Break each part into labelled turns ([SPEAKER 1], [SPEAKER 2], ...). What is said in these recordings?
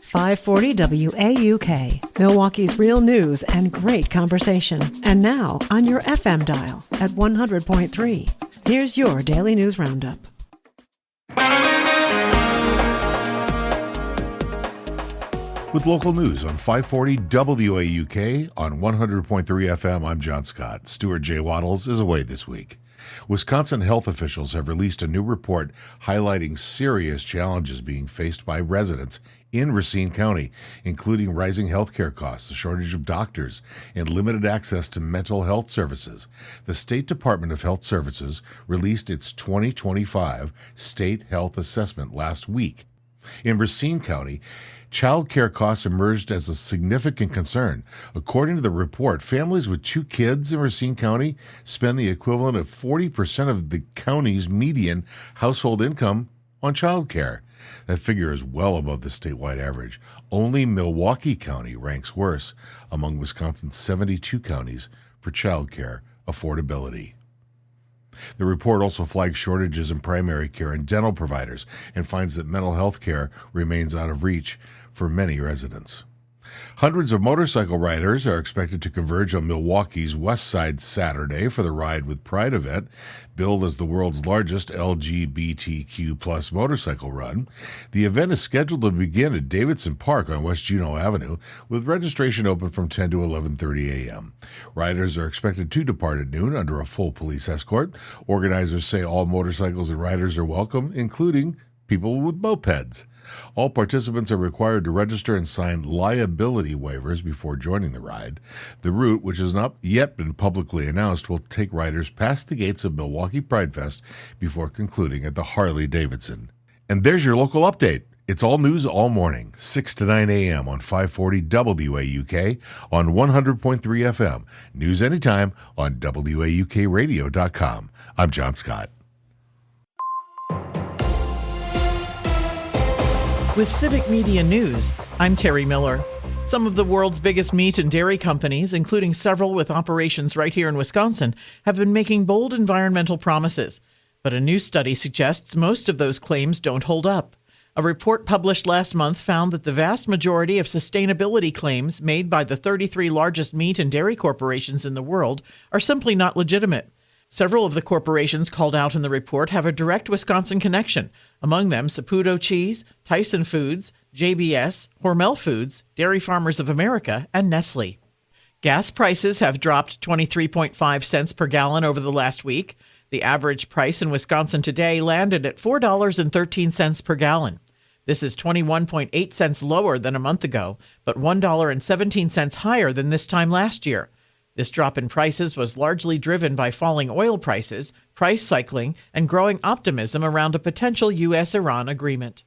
[SPEAKER 1] 540 WAUK, Milwaukee's real news and great conversation. And now on your FM dial at 100.3. Here's your Daily News Roundup.
[SPEAKER 2] With local news on 540 WAUK on 100.3 FM, I'm John Scott. Stuart J. Waddles is away this week. Wisconsin health officials have released a new report highlighting serious challenges being faced by residents in Racine County, including rising health care costs, a shortage of doctors, and limited access to mental health services. The State Department of Health Services released its 2025 State Health Assessment last week. In Racine County, child care costs emerged as a significant concern. According to the report, families with 2 kids in Racine County spend the equivalent of 40% of the county's median household income on child care. That figure is well above the statewide average. Only Milwaukee County ranks worse among Wisconsin's 72 counties for child care affordability. The report also flags shortages in primary care and dental providers and finds that mental health care remains out of reach for many residents. Hundreds of motorcycle riders are expected to converge on Milwaukee's West Side Saturday for the Ride with Pride event, billed as the world's largest LGBTQ plus motorcycle run. The event is scheduled to begin at Davidson Park on West Juneau Avenue, with registration open from 10 to 11:30 a.m. Riders are expected to depart at noon under a full police escort. Organizers say all motorcycles and riders are welcome, including people with mopeds. All participants are required to register and sign liability waivers before joining the ride. The route, which has not yet been publicly announced, will take riders past the gates of Milwaukee Pride Fest before concluding at the Harley-Davidson. And there's your local update. It's all news all morning, 6 to 9 a.m. on 540 WAUK on 100.3 FM. News anytime on WAUKradio.com. I'm John Scott.
[SPEAKER 3] With Civic Media News, I'm Terry Miller. Some of the world's biggest meat and dairy companies, including several with operations right here in Wisconsin, have been making bold environmental promises. But a new study suggests most of those claims don't hold up. A report published last month found that the vast majority of sustainability claims made by the 33 largest meat and dairy corporations in the world are simply not legitimate. Several of the corporations called out in the report have a direct Wisconsin connection, among them Saputo Cheese, Tyson Foods, JBS, Hormel Foods, Dairy Farmers of America, and Nestle. Gas prices have dropped 23.5 cents per gallon over the last week. The average price in Wisconsin today landed at $4.13 per gallon. This is 21.8 cents lower than a month ago, but $1.17 higher than this time last year. This drop in prices was largely driven by falling oil prices, price cycling, and growing optimism around a potential U.S.-Iran agreement.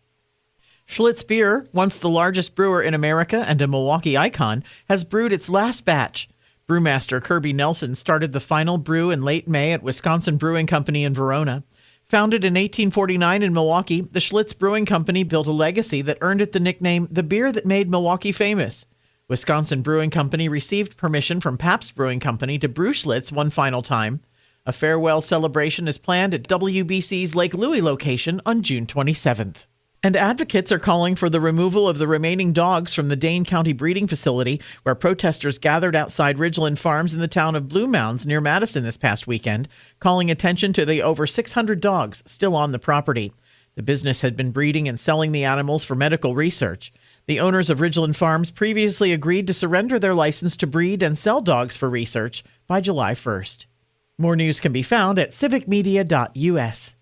[SPEAKER 3] Schlitz Beer, once the largest brewer in America and a Milwaukee icon, has brewed its last batch. Brewmaster Kirby Nelson started the final brew in late May at Wisconsin Brewing Company in Verona. Founded in 1849 in Milwaukee, the Schlitz Brewing Company built a legacy that earned it the nickname the beer that made Milwaukee famous. Wisconsin Brewing Company received permission from Pabst Brewing Company to brew Schlitz one final time. A farewell celebration is planned at WBC's Lake Louie location on June 27th. And advocates are calling for the removal of the remaining dogs from the Dane County breeding facility, where protesters gathered outside Ridgeland Farms in the town of Blue Mounds near Madison this past weekend, calling attention to the over 600 dogs still on the property. The business had been breeding and selling the animals for medical research. The owners of Ridgeland Farms previously agreed to surrender their license to breed and sell dogs for research by July 1st. More news can be found at civicmedia.us.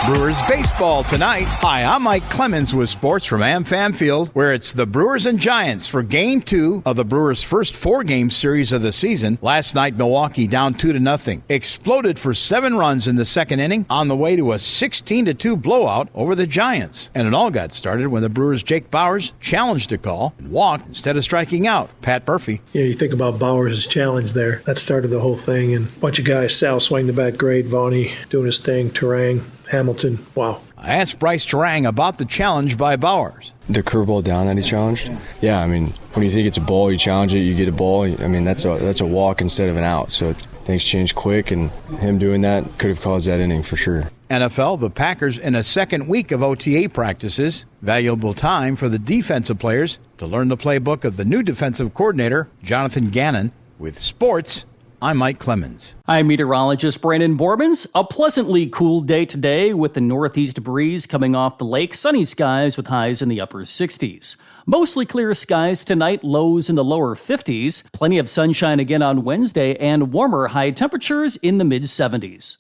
[SPEAKER 4] Brewers baseball tonight. Hi, I'm Mike Clemens with sports from AmFam Field, where it's the Brewers and Giants for Game 2 of the Brewers' first 4-game series of the season. Last night, Milwaukee down 2-0. Exploded for 7 runs in the second inning on the way to a 16-2 blowout over the Giants. And it all got started when the Brewers' Jake Bauers challenged a call and walked instead of striking out. Pat Murphy.
[SPEAKER 5] Yeah, you think about Bauers' challenge there. That started the whole thing. And a bunch of guys, Sal swing the bat great, Vaughny doing his thing, Terang, Hamilton, wow.
[SPEAKER 4] I asked Bryce Terang about the challenge by Bauers.
[SPEAKER 6] The curveball down that he challenged? Yeah, I mean, when you think it's a ball, you challenge it, you get a ball. I mean, that's a walk instead of an out. So things change quick, and him doing that could have caused that inning for sure.
[SPEAKER 4] NFL, the Packers in a second week of OTA practices. Valuable time for the defensive players to learn the playbook of the new defensive coordinator, Jonathan Gannon. With sports, I'm Mike Clemens.
[SPEAKER 7] I'm meteorologist Brandon Borbans. A pleasantly cool day today with the northeast breeze coming off the lake. Sunny skies with highs in the upper 60s. Mostly clear skies tonight, lows in the lower 50s. Plenty of sunshine again on Wednesday and warmer high temperatures in the mid-70s.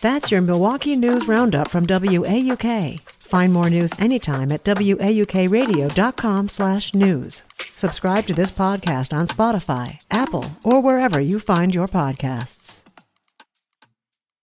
[SPEAKER 1] That's your Milwaukee News Roundup from WAUK. Find more news anytime at WAUKradio.com/news. Subscribe to this podcast on Spotify, Apple, or wherever you find your podcasts.